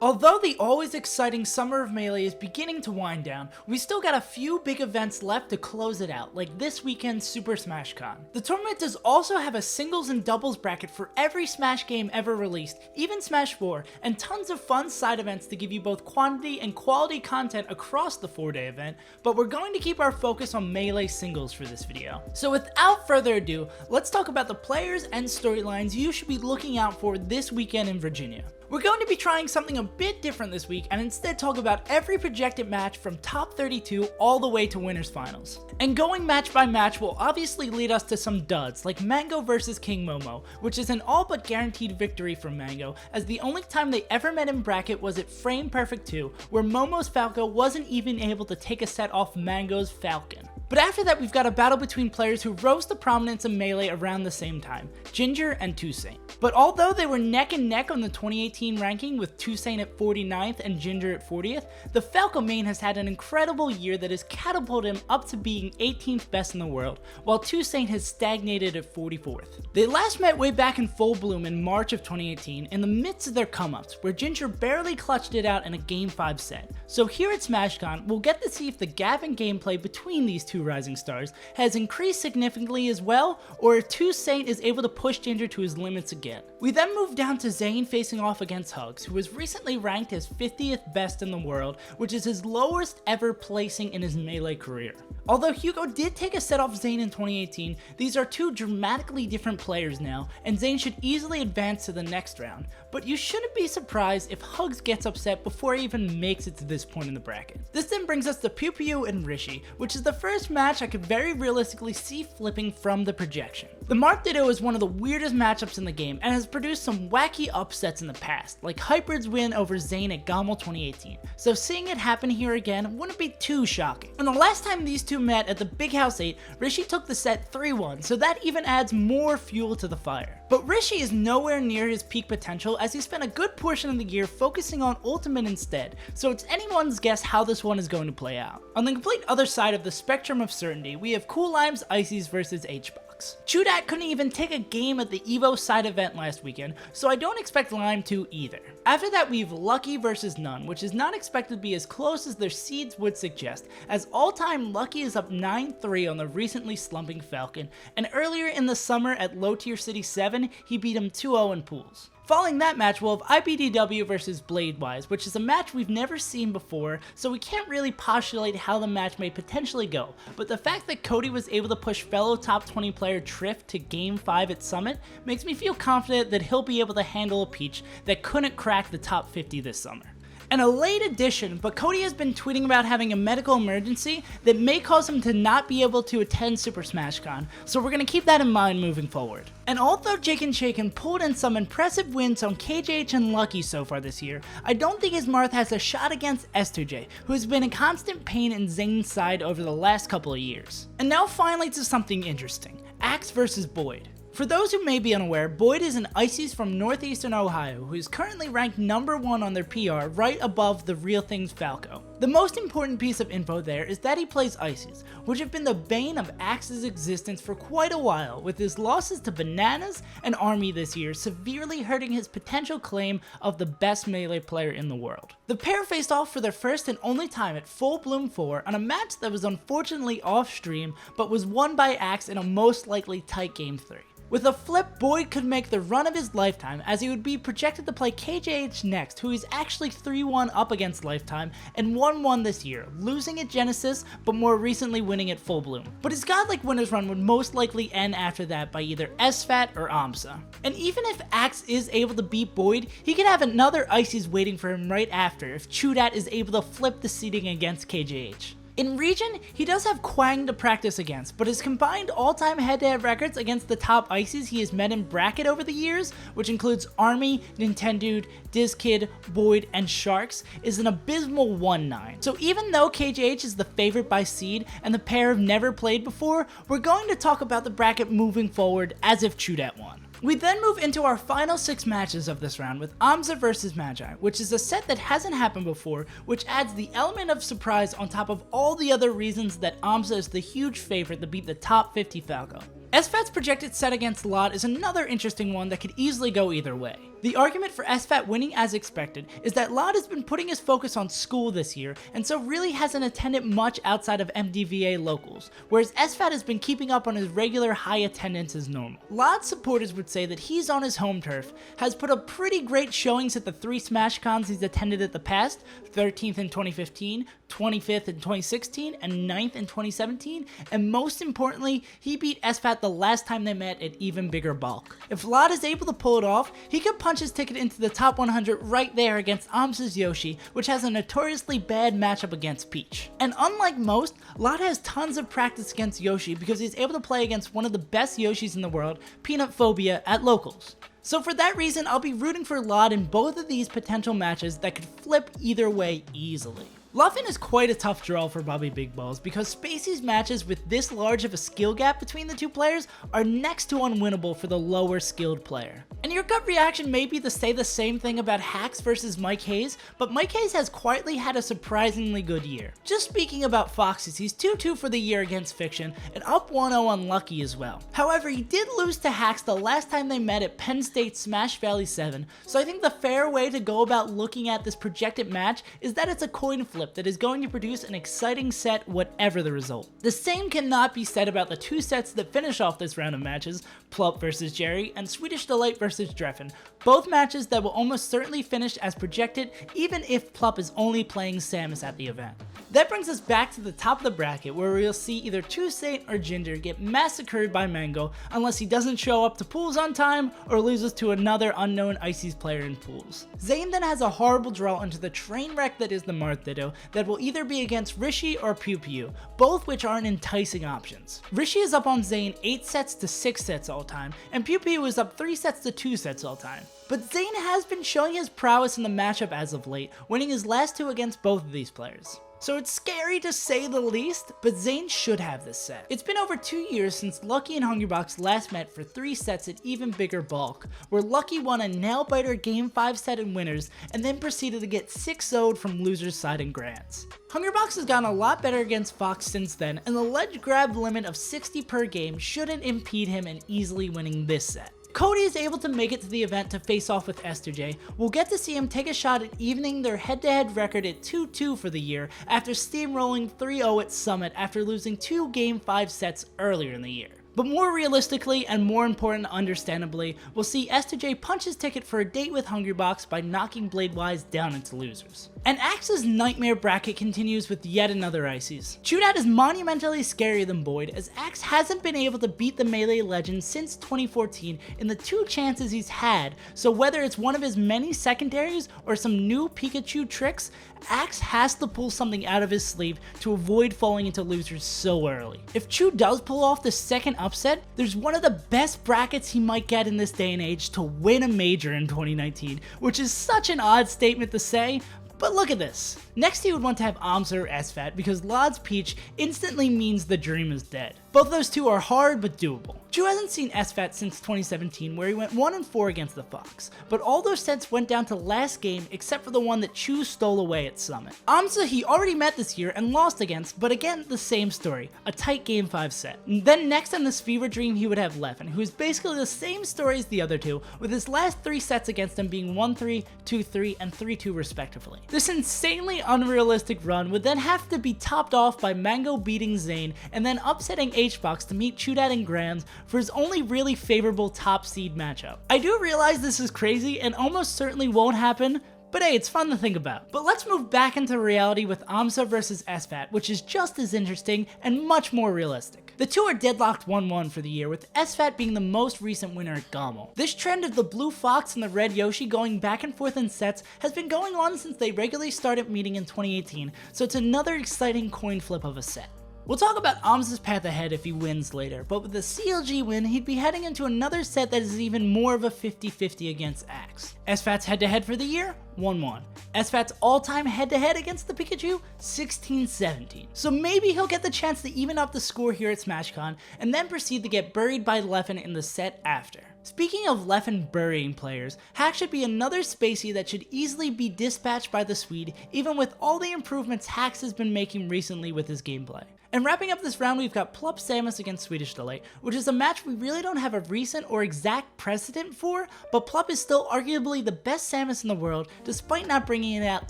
Although the always exciting summer of Melee is beginning to wind down, we still got a few big events left to close it out, like this weekend's Super Smash Con. The tournament does also have a singles and doubles bracket for every Smash game ever released, even Smash 4, and tons of fun side events to give you both quantity and quality content across the 4-day event, but we're going to keep our focus on Melee singles for this video. So without further ado, let's talk about the players and storylines you should be looking out for this weekend in Virginia. We're going to be trying something a bit different this week and instead talk about every projected match from top 32 all the way to winners finals. And going match by match will obviously lead us to some duds like Mango vs King Momo, which is an all but guaranteed victory for Mango, as the only time they ever met in bracket was at Frame Perfect 2, where Momo's Falco wasn't even able to take a set off Mango's Falcon. But after that, we've got a battle between players who rose to prominence in Melee around the same time, Ginger and Toussaint. But although they were neck and neck on the 2018 ranking with Toussaint at 49th and Ginger at 40th, the Falco main has had an incredible year that has catapulted him up to being 18th best in the world, while Toussaint has stagnated at 44th. They last met way back in Full Bloom in March of 2018 in the midst of their come-ups, where Ginger barely clutched it out in a Game 5 set. So here at SmashCon, we'll get to see if the gap in gameplay between these two rising stars has increased significantly as well, or if Toussaint is able to push Ginger to his limits again. We then move down to Zayn facing off against Hugs, who was recently ranked as 50th best in the world, which is his lowest ever placing in his Melee career. Although Hugo did take a set off Zayn in 2018, these are two dramatically different players now, and Zayn should easily advance to the next round, but you shouldn't be surprised if Hugs gets upset before he even makes it to this point in the bracket. This then brings us to Pew Pew and Rishi, which is the first match I could very realistically see flipping from the projection. The Mark Ditto is one of the weirdest matchups in the game and has produced some wacky upsets in the past, like Hyperid's win over Zayn at Gommel 2018, so seeing it happen here again wouldn't be too shocking. And the last time these two met at the Big House 8, Rishi took the set 3-1, so that even adds more fuel to the fire. But Rishi is nowhere near his peak potential, as he spent a good portion of the year focusing on Ultimate instead, so it's anyone's guess how this one is going to play out. On the complete other side of the spectrum of certainty, we have Cool Lime's Ices versus HBox. Chudat couldn't even take a game at the EVO side event last weekend, so I don't expect Lime to either. After that, we have Lucky versus None, which is not expected to be as close as their seeds would suggest, as all-time Lucky is up 9-3 on the recently slumping Falcon, and earlier in the summer at Low Tier City 7, he beat him 2-0 in pools. Following that match, we'll have IBDW versus Bladewise, which is a match we've never seen before, so we can't really postulate how the match may potentially go, but the fact that Cody was able to push fellow top 20 player Triff to Game 5 at Summit makes me feel confident that he'll be able to handle a Peach that couldn't crack the top 50 this summer. And a late addition, but Cody has been tweeting about having a medical emergency that may cause him to not be able to attend Super Smash Con, so we're going to keep that in mind moving forward. And although Jake and Shaken pulled in some impressive wins on KJH and Lucky so far this year, I don't think his Marth has a shot against S2J, who has been a constant pain in Zayn's side over the last couple of years. And now finally to something interesting, Axe versus Boyd. For those who may be unaware, Boyd is an Ices from northeastern Ohio who is currently ranked #1 on their PR, right above the Real Things Falco. The most important piece of info there is that he plays Ices, which have been the bane of Axe's existence for quite a while, with his losses to Bananas and Army this year severely hurting his potential claim of the best Melee player in the world. The pair faced off for their first and only time at Full Bloom 4 on a match that was unfortunately off stream, but was won by Axe in a most likely tight Game 3. With a flip, Boyd could make the run of his lifetime, as he would be projected to play KJH next, who is actually 3-1 up against Lifetime and 1-1 this year, losing at Genesis but more recently winning at Full Bloom. But his godlike winners run would most likely end after that by either SFAT or AMSA. And even if Axe is able to beat Boyd, he could have another Ices waiting for him right after if Chudat is able to flip the seeding against KJH. In region, he does have Kwang to practice against, but his combined all-time head-to-head records against the top Ices he has met in bracket over the years, which includes Army, Nintendude, DizKid, Boyd, and Sharks, is an abysmal 1-9. So even though KJH is the favorite by seed and the pair have never played before, we're going to talk about the bracket moving forward as if Chudat won. We then move into our final 6 matches of this round with Amza vs Magi, which is a set that hasn't happened before, which adds the element of surprise on top of all the other reasons that Amza is the huge favorite to beat the top 50 Falco. SFAT's projected set against Lot is another interesting one that could easily go either way. The argument for SFAT winning as expected is that Lot has been putting his focus on school this year, and so really hasn't attended much outside of MDVA locals, whereas SFAT has been keeping up on his regular high attendance as normal. Lot's supporters would say that he's on his home turf, has put up pretty great showings at the 3 Smash Cons he's attended at the past, 13th in 2015, 25th in 2016, and 9th in 2017, and most importantly, he beat SFAT the last time they met at even bigger bulk. If Lot is able to pull it off, he could punch his ticket into the top 100 right there against Amsa's Yoshi, which has a notoriously bad matchup against Peach. And unlike most, Lot has tons of practice against Yoshi because he's able to play against one of the best Yoshis in the world, Peanut Phobia, at locals. So for that reason, I'll be rooting for Lot in both of these potential matches that could flip either way easily. Luffin is quite a tough draw for Bobby Big Balls because Spacey's matches with this large of a skill gap between the two players are next to unwinnable for the lower skilled player. And your gut reaction may be to say the same thing about Hacks versus Mike Hayes, but Mike Hayes has quietly had a surprisingly good year. Just speaking about Foxes, he's 2-2 for the year against Fiction and up 1-0 on Lucky as well. However, he did lose to Hacks the last time they met at Penn State Smash Valley 7, so I think the fair way to go about looking at this projected match is that it's a coin flip that is going to produce an exciting set whatever the result. The same cannot be said about the 2 sets that finish off this round of matches, Plup vs Jerry and Swedish Delight vs Dreffen, both matches that will almost certainly finish as projected even if Plup is only playing Samus at the event. That brings us back to the top of the bracket where we'll see either True Saint or Ginger get massacred by Mango unless he doesn't show up to pools on time or loses to another unknown Ices player in pools. Zayn then has a horrible draw into the train wreck that is the Marth Ditto that will either be against Rishi or Pew Pew, both which aren't enticing options. Rishi is up on Zayn 8 sets to 6 sets all time, and Pew Pew is up 3 sets to 2 sets all time. But Zayn has been showing his prowess in the matchup as of late, winning his last 2 against both of these players. So it's scary to say the least, but Zayn should have this set. It's been over 2 years since Lucky and Hungrybox last met for 3 sets at even bigger bulk, where Lucky won a nail-biter Game 5 set in winners, and then proceeded to get 6-0'd from losers side in grands. Hungrybox has gotten a lot better against Fox since then, and the ledge grab limit of 60 per game shouldn't impede him in easily winning this set. Cody is able to make it to the event to face off with Esther J. We'll get to see him take a shot at evening their head-to-head record at 2-2 for the year after steamrolling 3-0 at Summit after losing 2 Game 5 sets earlier in the year. But more realistically, and more important understandably, we'll see Esther J punch his ticket for a date with Hungrybox by knocking Bladewise down into losers. And Axe's nightmare bracket continues with yet another Ices. Chewdat is monumentally scarier than Boyd, as Axe hasn't been able to beat the Melee legend since 2014 in the 2 chances he's had, so whether it's one of his many secondaries or some new Pikachu tricks, Axe has to pull something out of his sleeve to avoid falling into losers so early. If Chew does pull off the second upset, there's one of the best brackets he might get in this day and age to win a major in 2019, which is such an odd statement to say, but look at this. Next he would want to have Amsa or SFAT because Lod's Peach instantly means the dream is dead. Both of those two are hard but doable. Chew hasn't seen SFAT since 2017 where he went 1-4 against the Fox, but all those sets went down to last game except for the one that Chew stole away at Summit. Amsa he already met this year and lost against, but again the same story, a tight Game 5 set. And then next on this Fever Dream he would have Leffen, who is basically the same story as the other two, with his last 3 sets against him being 1-3, 2-3, and 3-2 respectively. This insanely unrealistic run would then have to be topped off by Mango beating Zayn and then upsetting H-Box to meet Chewdat in Grands for his only really favorable top seed matchup. I do realize this is crazy and almost certainly won't happen, but hey, it's fun to think about. But let's move back into reality with Amsa versus SFAT, which is just as interesting and much more realistic. The two are deadlocked 1-1 for the year, with SFAT being the most recent winner at Gamo. This trend of the Blue Fox and the Red Yoshi going back and forth in sets has been going on since they regularly started meeting in 2018, so it's another exciting coin flip of a set. We'll talk about Amsa's path ahead if he wins later, but with the CLG win, he'd be heading into another set that is even more of a 50-50 against Axe. SFAT's head-to-head for the year? 1-1. SFAT's all-time head-to-head against the Pikachu? 16-17. So maybe he'll get the chance to even up the score here at SmashCon, and then proceed to get buried by Leffen in the set after. Speaking of Leffen burying players, Hack should be another Spacey that should easily be dispatched by the Swede, even with all the improvements Hax has been making recently with his gameplay. And wrapping up this round, we've got Plup Samus against Swedish Delight, which is a match we really don't have a recent or exact precedent for, but Plup is still arguably the best Samus in the world, despite not bringing it out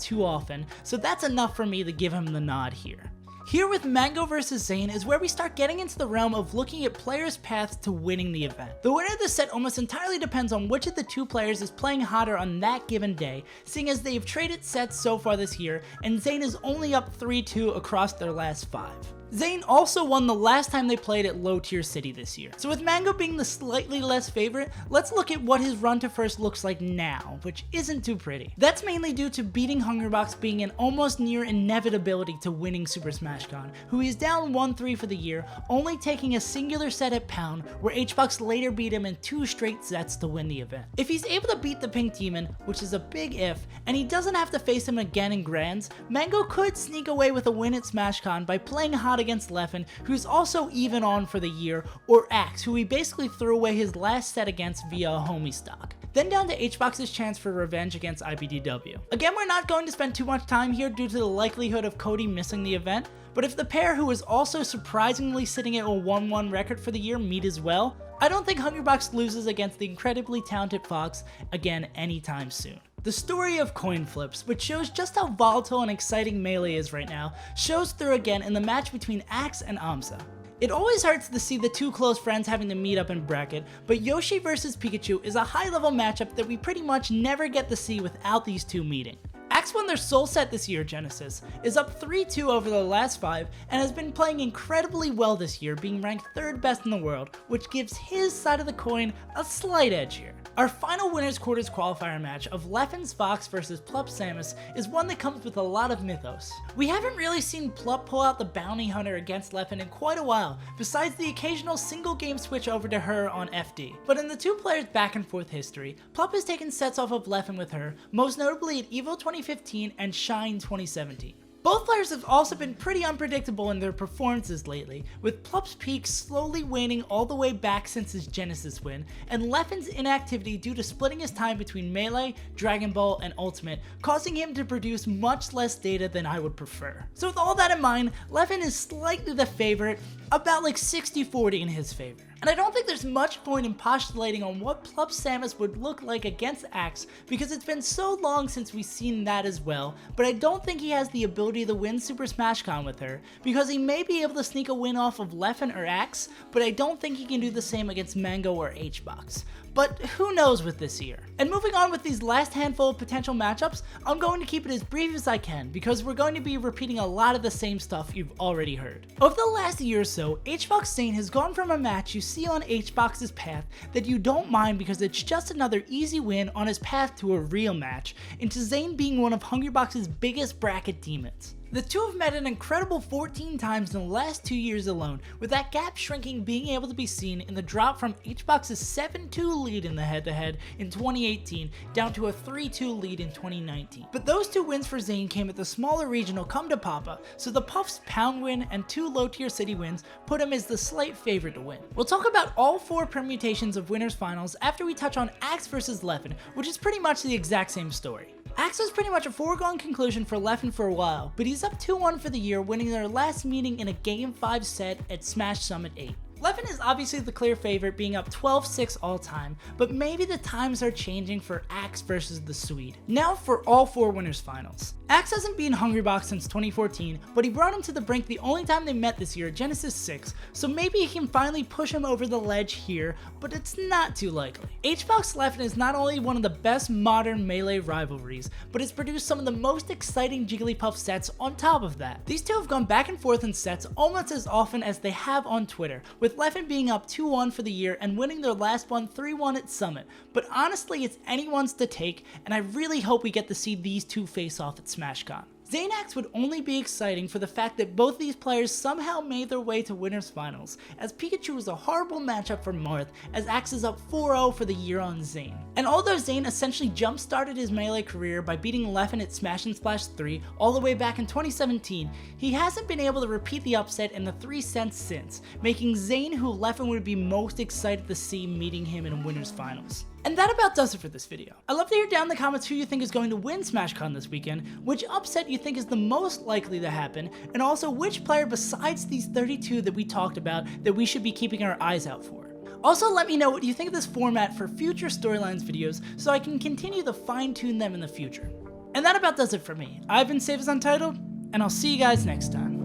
too often, so that's enough for me to give him the nod here. Here with Mango vs Zane is where we start getting into the realm of looking at players' paths to winning the event. The winner of this set almost entirely depends on which of the two players is playing hotter on that given day, seeing as they've traded sets so far this year, and Zane is only up 3-2 across their last 5. Zane also won the last time they played at Low Tier City this year. So with Mango being the slightly less favorite, let's look at what his run to first looks like now, which isn't too pretty. That's mainly due to beating Hungrybox being an almost near inevitability to winning Super Smash Con, who is down 1-3 for the year, only taking a singular set at Pound, where HBox later beat him in 2 straight sets to win the event. If he's able to beat the Pink Demon, which is a big if, and he doesn't have to face him again in Grands, Mango could sneak away with a win at SmashCon by playing hot against Leffen, who's also even on for the year, or Axe, who he basically threw away his last set against via a homie stock. Then down to HBox's chance for revenge against IBDW. Again, we're not going to spend too much time here due to the likelihood of Cody missing the event, but if the pair who is also surprisingly sitting at a 1-1 record for the year meet as well, I don't think Hungrybox loses against the incredibly talented Fox again anytime soon. The story of coin flips, which shows just how volatile and exciting Melee is right now, shows through again in the match between Axe and Amsa. It always hurts to see the two close friends having to meet up in bracket, but Yoshi vs Pikachu is a high-level matchup that we pretty much never get to see without these two meeting. Axe won their sole set this year, Genesis, is up 3-2 over the last 5, and has been playing incredibly well this year, being ranked 3rd best in the world, which gives his side of the coin a slight edge here. Our final winners quarters qualifier match of Leffen's Fox vs Plup Samus is one that comes with a lot of mythos. We haven't really seen Plup pull out the bounty hunter against Leffen in quite a while, besides the occasional single game switch over to her on FD. But in the two players back and forth history, Plup has taken sets off of Leffen with her, most notably at EVO 2015 and Shine 2017. Both players have also been pretty unpredictable in their performances lately, with Plup's peak slowly waning all the way back since his Genesis win, and Leffen's inactivity due to splitting his time between Melee, Dragon Ball, and Ultimate, causing him to produce much less data than I would prefer. So with all that in mind, Leffen is slightly the favorite, about like 60-40 in his favor. And I don't think there's much point in postulating on what Plup Samus would look like against Axe, because it's been so long since we've seen that as well, but I don't think he has the ability to win Super Smash Con with her, because he may be able to sneak a win off of Leffen or Axe, but I don't think he can do the same against Mango or HBox. But who knows with this year. And moving on with these last handful of potential matchups, I'm going to keep it as brief as I can, because we're going to be repeating a lot of the same stuff you've already heard. Over the last year or so, HBox Zane has gone from a match you see on HBox's path that you don't mind because it's just another easy win on his path to a real match, into Zane being one of Hungrybox's biggest bracket demons. The two have met an incredible 14 times in the last 2 years alone, with that gap shrinking being able to be seen in the drop from HBox's 7-2 lead in the head-to-head in 2018 down to a 3-2 lead in 2019. But those 2 wins for Zane came at the smaller regional Come to Papa, so the Puff's Pound win and 2 low-tier city wins put him as the slight favorite to win. We'll talk about all 4 permutations of winners finals after we touch on Axe vs Leffen, which is pretty much the exact same story. Axe was pretty much a foregone conclusion for Leffen for a while, but he's up 2-1 for the year, winning their last meeting in a Game 5 set at Smash Summit 8. Leffen is obviously the clear favorite, being up 12-6 all time, but maybe the times are changing for Axe versus the Swede. Now for all 4 winners finals. Axe hasn't beaten Hungrybox since 2014, but he brought him to the brink the only time they met this year at Genesis 6, so maybe he can finally push him over the ledge here, but it's not too likely. HBox Leffen is not only one of the best modern Melee rivalries, but it's produced some of the most exciting Jigglypuff sets on top of that. These two have gone back and forth in sets almost as often as they have on Twitter, with Leffen being up 2-1 for the year and winning their last one 3-1 at Summit, but honestly it's anyone's to take, and I really hope we get to see these two face off at SmashCon. Zane Axe would only be exciting for the fact that both these players somehow made their way to winners finals, as Pikachu is a horrible matchup for Marth, as Axe is up 4-0 for the year on Zane. And although Zane essentially jump-started his Melee career by beating Leffen at Smash and Splash 3 all the way back in 2017, he hasn't been able to repeat the upset in the 3 sets since, making Zane who Leffen would be most excited to see meeting him in winners finals. And that about does it for this video. I'd love to hear down in the comments who you think is going to win SmashCon this weekend, which upset you think is the most likely to happen, and also which player besides these 32 that we talked about that we should be keeping our eyes out for. Also, let me know what you think of this format for future Storylines videos so I can continue to fine-tune them in the future. And that about does it for me. I've been SaveAsUntitled, and I'll see you guys next time.